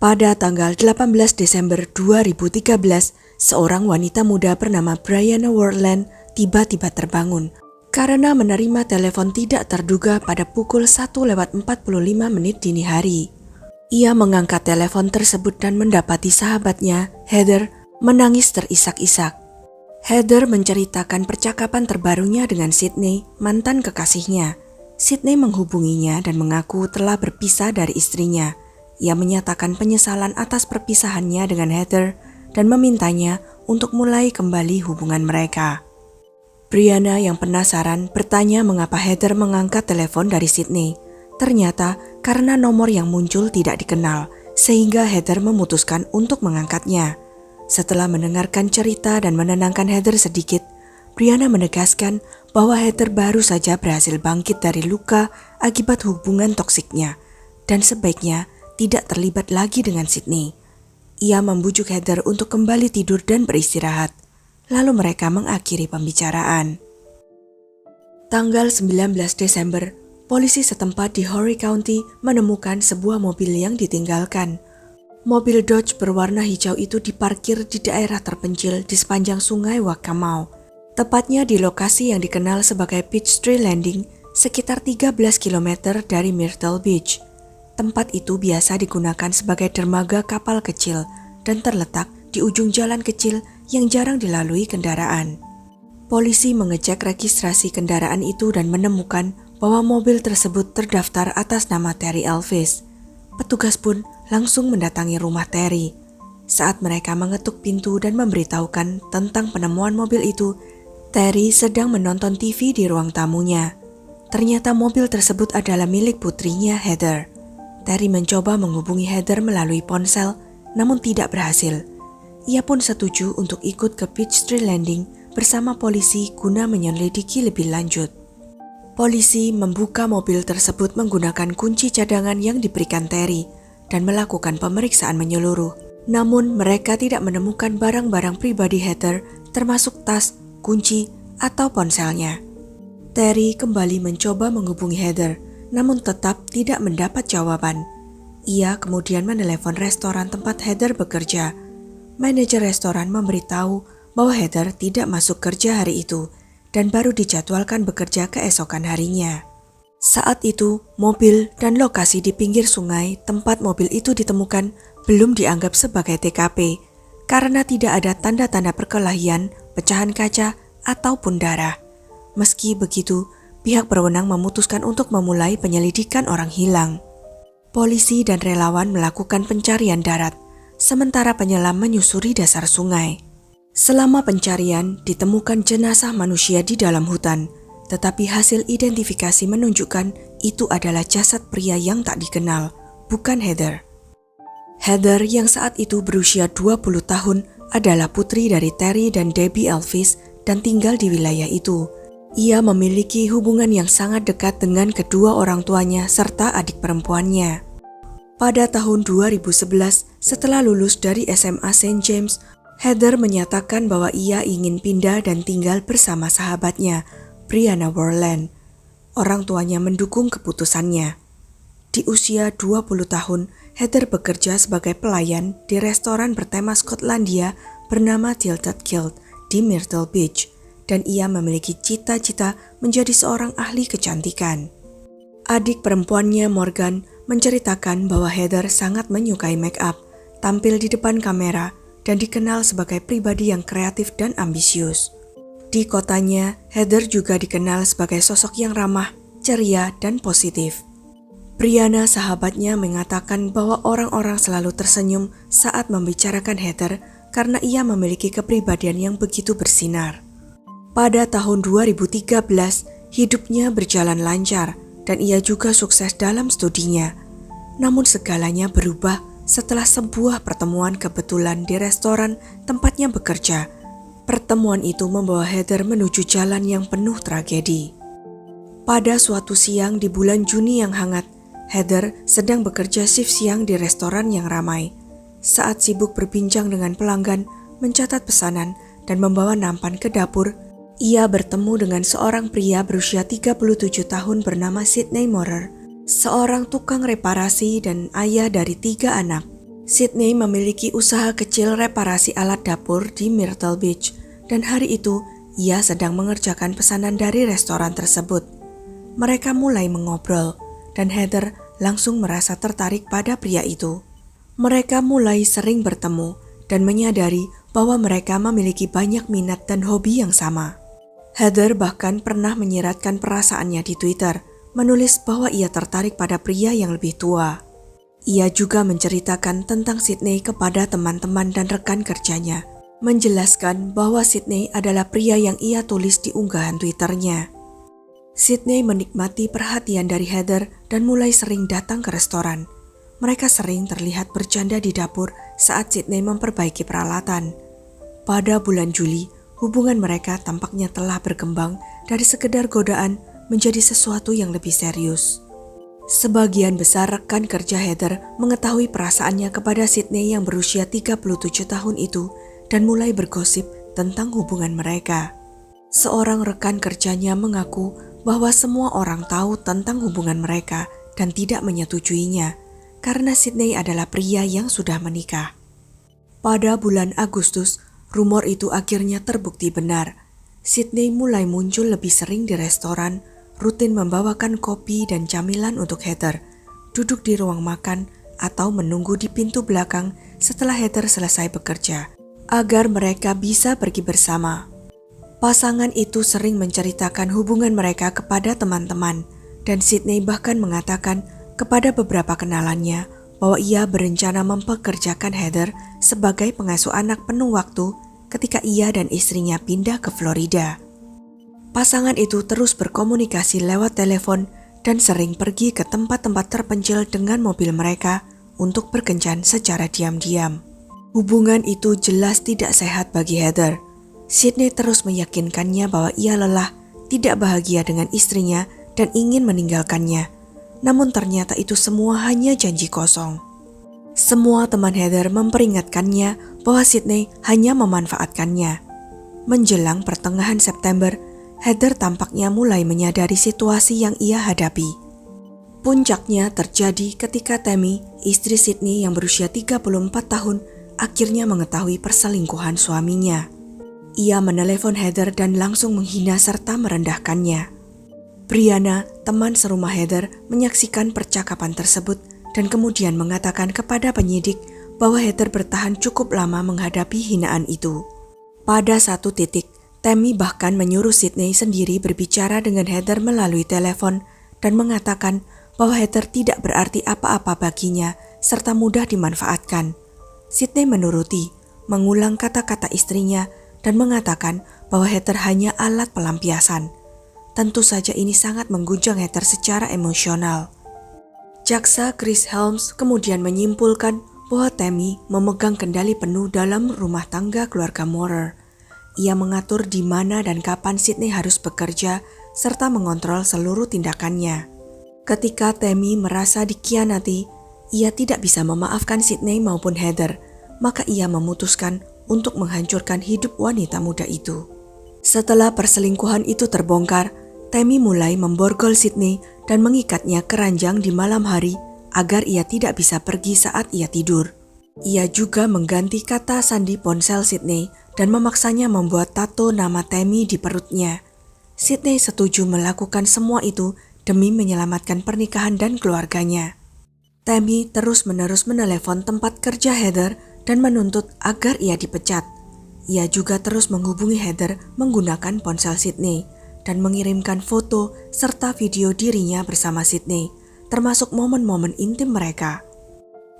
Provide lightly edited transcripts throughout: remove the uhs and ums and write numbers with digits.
Pada tanggal 18 Desember 2013, seorang wanita muda bernama Brianna Worland tiba-tiba terbangun karena menerima telepon tidak terduga pada pukul 1:45 dini hari. Ia mengangkat telepon tersebut dan mendapati sahabatnya, Heather, menangis terisak-isak. Heather menceritakan percakapan terbarunya dengan Sydney, mantan kekasihnya. Sydney menghubunginya dan mengaku telah berpisah dari istrinya. Ia menyatakan penyesalan atas perpisahannya dengan Heather dan memintanya untuk mulai kembali hubungan mereka. Brianna yang penasaran bertanya mengapa Heather mengangkat telepon dari Sydney. Ternyata karena nomor yang muncul tidak dikenal, sehingga Heather memutuskan untuk mengangkatnya. Setelah mendengarkan cerita dan menenangkan Heather sedikit, Brianna menegaskan bahwa Heather baru saja berhasil bangkit dari luka akibat hubungan toksiknya dan sebaiknya tidak terlibat lagi dengan Sydney. Ia membujuk Heather untuk kembali tidur dan beristirahat. Lalu mereka mengakhiri pembicaraan. Tanggal 19 Desember, polisi setempat di Horry County menemukan sebuah mobil yang ditinggalkan. Mobil Dodge berwarna hijau itu diparkir di daerah terpencil di sepanjang sungai Waccamaw, tepatnya di lokasi yang dikenal sebagai Peachtree Landing, sekitar 13 km dari Myrtle Beach. Tempat itu biasa digunakan sebagai dermaga kapal kecil dan terletak di ujung jalan kecil yang jarang dilalui kendaraan. Polisi mengecek registrasi kendaraan itu dan menemukan bahwa mobil tersebut terdaftar atas nama Terry Elvis. Petugas pun langsung mendatangi rumah Terry. Saat mereka mengetuk pintu dan memberitahukan tentang penemuan mobil itu, Terry sedang menonton TV di ruang tamunya. Ternyata mobil tersebut adalah milik putrinya, Heather. Terry mencoba menghubungi Heather melalui ponsel, namun tidak berhasil. Ia pun setuju untuk ikut ke Peachtree Landing bersama polisi guna menyelidiki lebih lanjut. Polisi membuka mobil tersebut menggunakan kunci cadangan yang diberikan Terry dan melakukan pemeriksaan menyeluruh. Namun mereka tidak menemukan barang-barang pribadi Heather termasuk tas, kunci, atau ponselnya. Terry kembali mencoba menghubungi Heather, namun tetap tidak mendapat jawaban. Ia kemudian menelepon restoran tempat Heather bekerja. Manajer restoran memberitahu bahwa Heather tidak masuk kerja hari itu dan baru dijadwalkan bekerja keesokan harinya. Saat itu, mobil dan lokasi di pinggir sungai tempat mobil itu ditemukan belum dianggap sebagai TKP karena tidak ada tanda-tanda perkelahian, pecahan kaca, ataupun darah. Meski begitu, pihak berwenang memutuskan untuk memulai penyelidikan orang hilang. Polisi dan relawan melakukan pencarian darat, sementara penyelam menyusuri dasar sungai. Selama pencarian, ditemukan jenazah manusia di dalam hutan, tetapi hasil identifikasi menunjukkan itu adalah jasad pria yang tak dikenal, bukan Heather. Heather yang saat itu berusia 20 tahun adalah putri dari Terry dan Debbie Elvis dan tinggal di wilayah itu. Ia memiliki hubungan yang sangat dekat dengan kedua orang tuanya serta adik perempuannya. Pada tahun 2011, setelah lulus dari SMA St. James, Heather menyatakan bahwa ia ingin pindah dan tinggal bersama sahabatnya, Brianna Worland. Orang tuanya mendukung keputusannya. Di usia 20 tahun, Heather bekerja sebagai pelayan di restoran bertema Skotlandia bernama Tilted Kilt di Myrtle Beach, dan ia memiliki cita-cita menjadi seorang ahli kecantikan. Adik perempuannya, Morgan, menceritakan bahwa Heather sangat menyukai make-up, tampil di depan kamera, dan dikenal sebagai pribadi yang kreatif dan ambisius. Di kotanya, Heather juga dikenal sebagai sosok yang ramah, ceria, dan positif. Brianna, sahabatnya, mengatakan bahwa orang-orang selalu tersenyum saat membicarakan Heather karena ia memiliki kepribadian yang begitu bersinar. Pada tahun 2013, hidupnya berjalan lancar dan ia juga sukses dalam studinya. Namun segalanya berubah setelah sebuah pertemuan kebetulan di restoran tempatnya bekerja. Pertemuan itu membawa Heather menuju jalan yang penuh tragedi. Pada suatu siang di bulan Juni yang hangat, Heather sedang bekerja shift siang di restoran yang ramai. Saat sibuk berbincang dengan pelanggan, mencatat pesanan, dan membawa nampan ke dapur, ia bertemu dengan seorang pria berusia 37 tahun bernama Sydney Morer, seorang tukang reparasi dan ayah dari 3 anak. Sydney memiliki usaha kecil reparasi alat dapur di Myrtle Beach, dan hari itu ia sedang mengerjakan pesanan dari restoran tersebut. Mereka mulai mengobrol, dan Heather langsung merasa tertarik pada pria itu. Mereka mulai sering bertemu dan menyadari bahwa mereka memiliki banyak minat dan hobi yang sama. Heather bahkan pernah menyiratkan perasaannya di Twitter, menulis bahwa ia tertarik pada pria yang lebih tua. Ia juga menceritakan tentang Sydney kepada teman-teman dan rekan kerjanya, menjelaskan bahwa Sydney adalah pria yang ia tulis di unggahan Twitternya. Sydney menikmati perhatian dari Heather dan mulai sering datang ke restoran. Mereka sering terlihat bercanda di dapur saat Sydney memperbaiki peralatan. Pada bulan Juli, hubungan mereka tampaknya telah berkembang dari sekedar godaan menjadi sesuatu yang lebih serius. Sebagian besar rekan kerja Heather mengetahui perasaannya kepada Sydney yang berusia 37 tahun itu dan mulai bergosip tentang hubungan mereka. Seorang rekan kerjanya mengaku bahwa semua orang tahu tentang hubungan mereka dan tidak menyetujuinya karena Sydney adalah pria yang sudah menikah. Pada bulan Agustus, rumor itu akhirnya terbukti benar. Sydney mulai muncul lebih sering di restoran, rutin membawakan kopi dan camilan untuk Heather, duduk di ruang makan atau menunggu di pintu belakang setelah Heather selesai bekerja, agar mereka bisa pergi bersama. Pasangan itu sering menceritakan hubungan mereka kepada teman-teman, dan Sydney bahkan mengatakan kepada beberapa kenalannya bahwa ia berencana mempekerjakan Heather sebagai pengasuh anak penuh waktu ketika ia dan istrinya pindah ke Florida. Pasangan itu terus berkomunikasi lewat telepon dan sering pergi ke tempat-tempat terpencil dengan mobil mereka untuk berkencan secara diam-diam. Hubungan itu jelas tidak sehat bagi Heather. Sydney terus meyakinkannya bahwa ia lelah, tidak bahagia dengan istrinya dan ingin meninggalkannya. Namun ternyata itu semua hanya janji kosong. Semua teman Heather memperingatkannya bahwa Sydney hanya memanfaatkannya. Menjelang pertengahan September, Heather tampaknya mulai menyadari situasi yang ia hadapi. Puncaknya terjadi ketika Tammy, istri Sydney yang berusia 34 tahun, akhirnya mengetahui perselingkuhan suaminya. Ia menelepon Heather dan langsung menghina serta merendahkannya. Brianna, teman serumah Heather, menyaksikan percakapan tersebut dan kemudian mengatakan kepada penyidik bahwa Heather bertahan cukup lama menghadapi hinaan itu. Pada satu titik, Tammy bahkan menyuruh Sydney sendiri berbicara dengan Heather melalui telepon dan mengatakan bahwa Heather tidak berarti apa-apa baginya serta mudah dimanfaatkan. Sydney menuruti, mengulang kata-kata istrinya dan mengatakan bahwa Heather hanya alat pelampiasan. Tentu saja ini sangat mengguncang Heather secara emosional. Jaksa Chris Helms kemudian menyimpulkan bahwa Tammy memegang kendali penuh dalam rumah tangga keluarga Moorer. Ia mengatur di mana dan kapan Sydney harus bekerja serta mengontrol seluruh tindakannya. Ketika Tammy merasa dikhianati, ia tidak bisa memaafkan Sydney maupun Heather, maka ia memutuskan untuk menghancurkan hidup wanita muda itu. Setelah perselingkuhan itu terbongkar, Tammy mulai memborgol Sydney dan mengikatnya ke ranjang di malam hari agar ia tidak bisa pergi saat ia tidur. Ia juga mengganti kata sandi ponsel Sydney dan memaksanya membuat tato nama Tammy di perutnya. Sydney setuju melakukan semua itu demi menyelamatkan pernikahan dan keluarganya. Tammy terus-menerus menelepon tempat kerja Heather dan menuntut agar ia dipecat. Ia juga terus menghubungi Heather menggunakan ponsel Sydney dan mengirimkan foto serta video dirinya bersama Sydney, termasuk momen-momen intim mereka.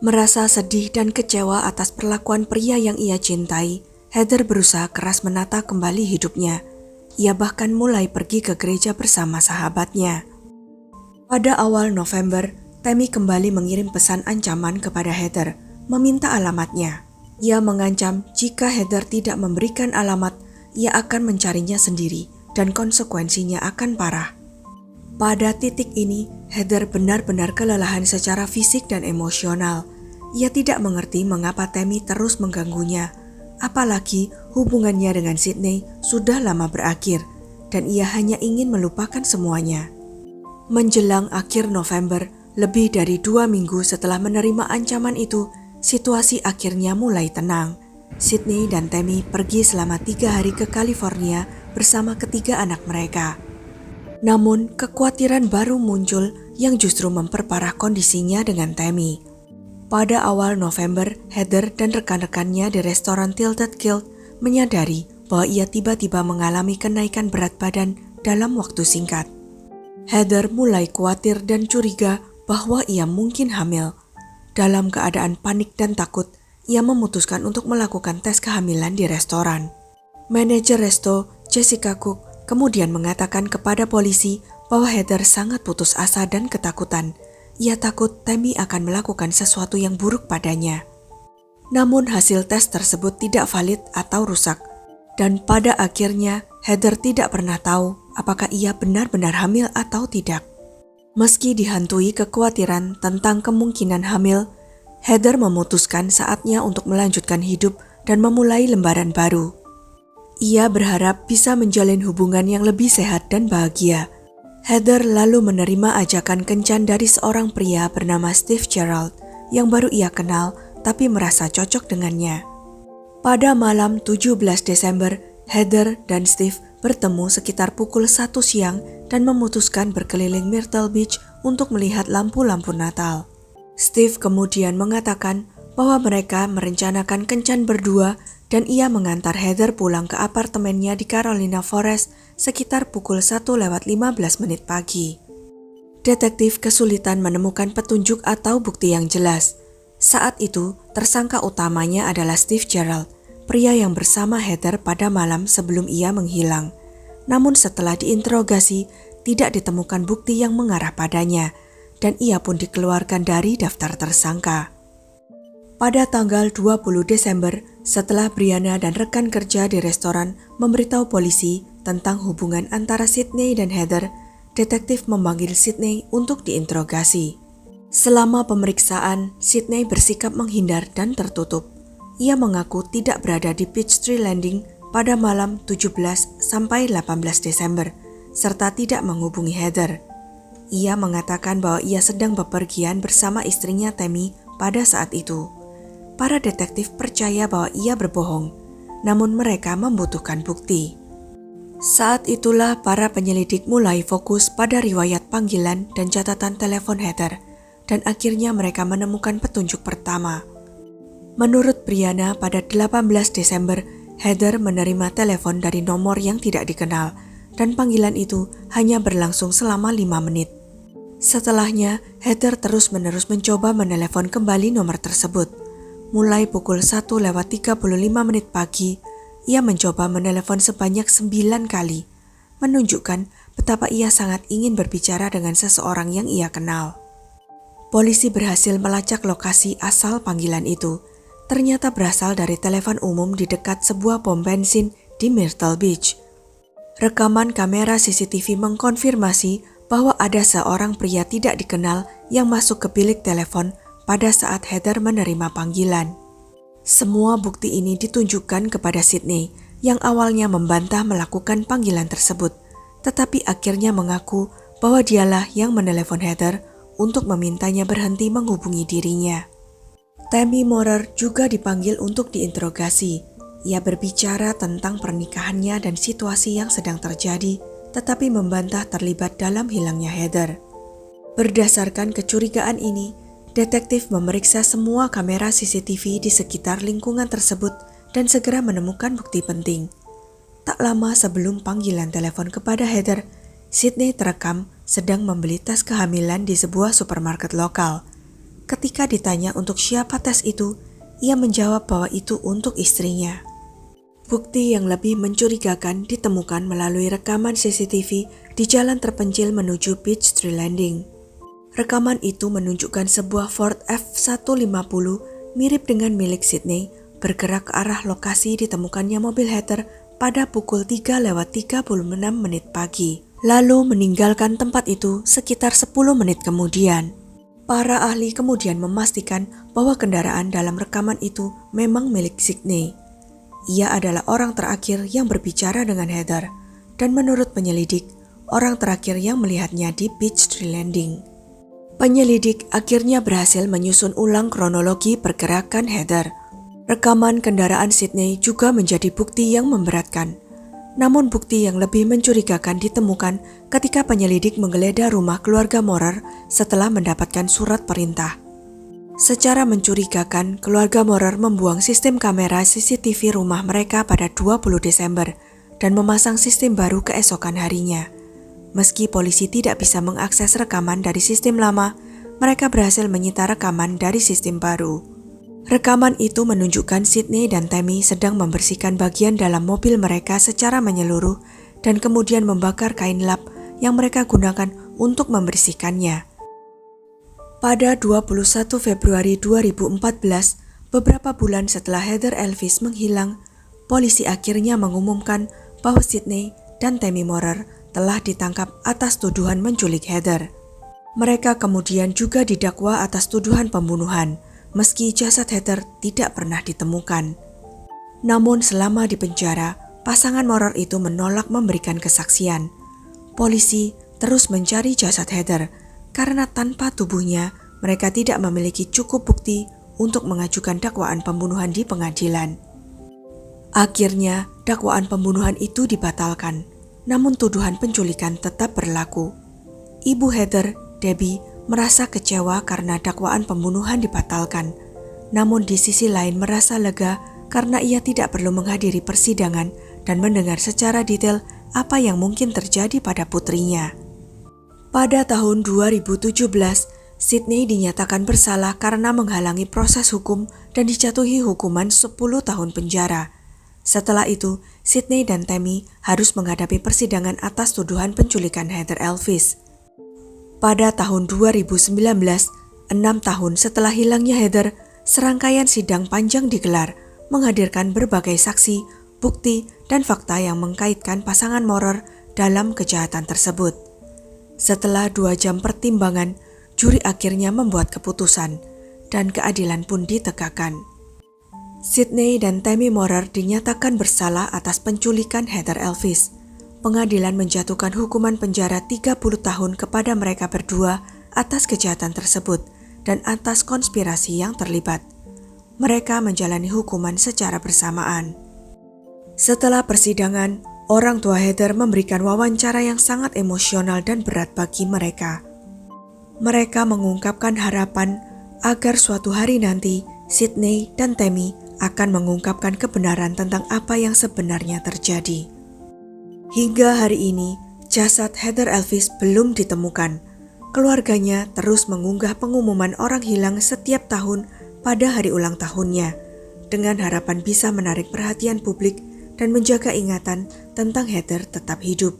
Merasa sedih dan kecewa atas perlakuan pria yang ia cintai, Heather berusaha keras menata kembali hidupnya. Ia bahkan mulai pergi ke gereja bersama sahabatnya. Pada awal November, Tammy kembali mengirim pesan ancaman kepada Heather, meminta alamatnya. Ia mengancam jika Heather tidak memberikan alamat, ia akan mencarinya sendiri dan konsekuensinya akan parah. Pada titik ini, Heather benar-benar kelelahan secara fisik dan emosional. Ia tidak mengerti mengapa Tammy terus mengganggunya, apalagi hubungannya dengan Sydney sudah lama berakhir dan ia hanya ingin melupakan semuanya. Menjelang akhir November, lebih dari 2 minggu setelah menerima ancaman itu, situasi akhirnya mulai tenang. Sydney dan Tammy pergi selama 3 hari ke California bersama ketiga anak mereka. Namun, kekhawatiran baru muncul yang justru memperparah kondisinya dengan Tammy. Pada awal November, Heather dan rekan-rekannya di restoran Tilted Kilt menyadari bahwa ia tiba-tiba mengalami kenaikan berat badan dalam waktu singkat. Heather mulai khawatir dan curiga bahwa ia mungkin hamil. Dalam keadaan panik dan takut, ia memutuskan untuk melakukan tes kehamilan di restoran. Manajer resto, Jessica Cook, kemudian mengatakan kepada polisi bahwa Heather sangat putus asa dan ketakutan. Ia takut Tammy akan melakukan sesuatu yang buruk padanya. Namun hasil tes tersebut tidak valid atau rusak. Dan pada akhirnya Heather tidak pernah tahu apakah ia benar-benar hamil atau tidak. Meski dihantui kekhawatiran tentang kemungkinan hamil, Heather memutuskan saatnya untuk melanjutkan hidup dan memulai lembaran baru. Ia berharap bisa menjalin hubungan yang lebih sehat dan bahagia. Heather lalu menerima ajakan kencan dari seorang pria bernama Steve Gerald yang baru ia kenal tapi merasa cocok dengannya. Pada malam 17 Desember, Heather dan Steve bertemu sekitar pukul 1 siang dan memutuskan berkeliling Myrtle Beach untuk melihat lampu-lampu Natal. Steve kemudian mengatakan bahwa mereka merencanakan kencan berdua dan ia mengantar Heather pulang ke apartemennya di Carolina Forest sekitar pukul 1:15 pagi. Detektif kesulitan menemukan petunjuk atau bukti yang jelas. Saat itu, tersangka utamanya adalah Steve Gerald, pria yang bersama Heather pada malam sebelum ia menghilang. Namun setelah diinterogasi, tidak ditemukan bukti yang mengarah padanya, dan ia pun dikeluarkan dari daftar tersangka. Pada tanggal 20 Desember, setelah Brianna dan rekan kerja di restoran memberitahu polisi tentang hubungan antara Sydney dan Heather, detektif memanggil Sydney untuk diinterogasi. Selama pemeriksaan, Sydney bersikap menghindar dan tertutup. Ia mengaku tidak berada di Peachtree Landing pada malam 17 sampai 18 Desember, serta tidak menghubungi Heather. Ia mengatakan bahwa ia sedang bepergian bersama istrinya Tammy pada saat itu. Para detektif percaya bahwa ia berbohong, namun mereka membutuhkan bukti. Saat itulah para penyelidik mulai fokus pada riwayat panggilan dan catatan telepon Heather, dan akhirnya mereka menemukan petunjuk pertama. Menurut Brianna, pada 18 Desember, Heather menerima telepon dari nomor yang tidak dikenal, dan panggilan itu hanya berlangsung selama 5 menit. Setelahnya, Heather terus-menerus mencoba menelepon kembali nomor tersebut. Mulai pukul 1:35 pagi, ia mencoba menelepon sebanyak 9 kali, menunjukkan betapa ia sangat ingin berbicara dengan seseorang yang ia kenal. Polisi berhasil melacak lokasi asal panggilan itu. Ternyata berasal dari telepon umum di dekat sebuah pom bensin di Myrtle Beach. Rekaman kamera CCTV mengkonfirmasi bahwa ada seorang pria tidak dikenal yang masuk ke bilik telepon pada saat Heather menerima panggilan. Semua bukti ini ditunjukkan kepada Sydney yang awalnya membantah melakukan panggilan tersebut, tetapi akhirnya mengaku bahwa dialah yang menelepon Heather untuk memintanya berhenti menghubungi dirinya. Tammy Moorer juga dipanggil untuk diinterogasi. Ia berbicara tentang pernikahannya dan situasi yang sedang terjadi, tetapi membantah terlibat dalam hilangnya Heather. Berdasarkan kecurigaan ini, detektif memeriksa semua kamera CCTV di sekitar lingkungan tersebut dan segera menemukan bukti penting. Tak lama sebelum panggilan telepon kepada Heather, Sydney terekam sedang membeli tes kehamilan di sebuah supermarket lokal. Ketika ditanya untuk siapa tes itu, ia menjawab bahwa itu untuk istrinya. Bukti yang lebih mencurigakan ditemukan melalui rekaman CCTV di jalan terpencil menuju Peachtree Landing. Rekaman itu menunjukkan sebuah Ford F-150 mirip dengan milik Sydney bergerak ke arah lokasi ditemukannya mobil Heather pada pukul 3:36 pagi. Lalu meninggalkan tempat itu sekitar 10 menit kemudian. Para ahli kemudian memastikan bahwa kendaraan dalam rekaman itu memang milik Sydney. Ia adalah orang terakhir yang berbicara dengan Heather, dan menurut penyelidik, orang terakhir yang melihatnya di Peachtree Landing. Penyelidik akhirnya berhasil menyusun ulang kronologi pergerakan Heather. Rekaman kendaraan Sydney juga menjadi bukti yang memberatkan. Namun bukti yang lebih mencurigakan ditemukan ketika penyelidik menggeledah rumah keluarga Morer setelah mendapatkan surat perintah. Secara mencurigakan, keluarga Morer membuang sistem kamera CCTV rumah mereka pada 20 Desember dan memasang sistem baru keesokan harinya. Meski polisi tidak bisa mengakses rekaman dari sistem lama, mereka berhasil menyita rekaman dari sistem baru. Rekaman itu menunjukkan Sydney dan Tammy sedang membersihkan bagian dalam mobil mereka secara menyeluruh dan kemudian membakar kain lap yang mereka gunakan untuk membersihkannya. Pada 21 Februari 2014, beberapa bulan setelah Heather Elvis menghilang, polisi akhirnya mengumumkan bahwa Sydney dan Tammy Morer telah ditangkap atas tuduhan menculik Heather. Mereka kemudian juga didakwa atas tuduhan pembunuhan, meski jasad Heather tidak pernah ditemukan. Namun selama di penjara, pasangan Morer itu menolak memberikan kesaksian. Polisi terus mencari jasad Heather karena tanpa tubuhnya mereka tidak memiliki cukup bukti untuk mengajukan dakwaan pembunuhan di pengadilan. Akhirnya dakwaan pembunuhan itu dibatalkan, namun tuduhan penculikan tetap berlaku. Ibu Heather, Debbie, merasa kecewa karena dakwaan pembunuhan dibatalkan, namun di sisi lain merasa lega karena ia tidak perlu menghadiri persidangan dan mendengar secara detail apa yang mungkin terjadi pada putrinya. Pada tahun 2017, Sydney dinyatakan bersalah karena menghalangi proses hukum dan dijatuhi hukuman 10 tahun penjara. Setelah itu, Sydney dan Tammy harus menghadapi persidangan atas tuduhan penculikan Heather Elvis. Pada tahun 2019, 6 tahun setelah hilangnya Heather, serangkaian sidang panjang digelar, menghadirkan berbagai saksi, bukti, dan fakta yang mengkaitkan pasangan Morer dalam kejahatan tersebut. Setelah 2 jam pertimbangan, juri akhirnya membuat keputusan, dan keadilan pun ditegakkan. Sydney dan Tammy Morer dinyatakan bersalah atas penculikan Heather Elvis. Pengadilan menjatuhkan hukuman penjara 30 tahun kepada mereka berdua atas kejahatan tersebut dan atas konspirasi yang terlibat. Mereka menjalani hukuman secara bersamaan. Setelah persidangan, orang tua Heather memberikan wawancara yang sangat emosional dan berat bagi mereka. Mereka mengungkapkan harapan agar suatu hari nanti Sydney dan Tammy akan mengungkapkan kebenaran tentang apa yang sebenarnya terjadi. Hingga hari ini, jasad Heather Elvis belum ditemukan. Keluarganya terus mengunggah pengumuman orang hilang setiap tahun pada hari ulang tahunnya, dengan harapan bisa menarik perhatian publik dan menjaga ingatan tentang Heather tetap hidup.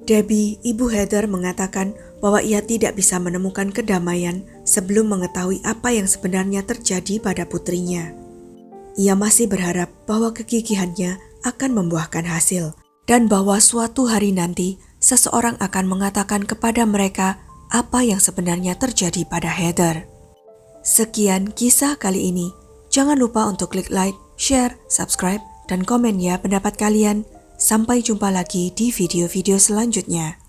Debbie, ibu Heather, mengatakan bahwa ia tidak bisa menemukan kedamaian sebelum mengetahui apa yang sebenarnya terjadi pada putrinya. Ia masih berharap bahwa kegigihannya akan membuahkan hasil, dan bahwa suatu hari nanti seseorang akan mengatakan kepada mereka apa yang sebenarnya terjadi pada Heather. Sekian kisah kali ini. Jangan lupa untuk klik like, share, subscribe, dan komen ya pendapat kalian. Sampai jumpa lagi di video-video selanjutnya.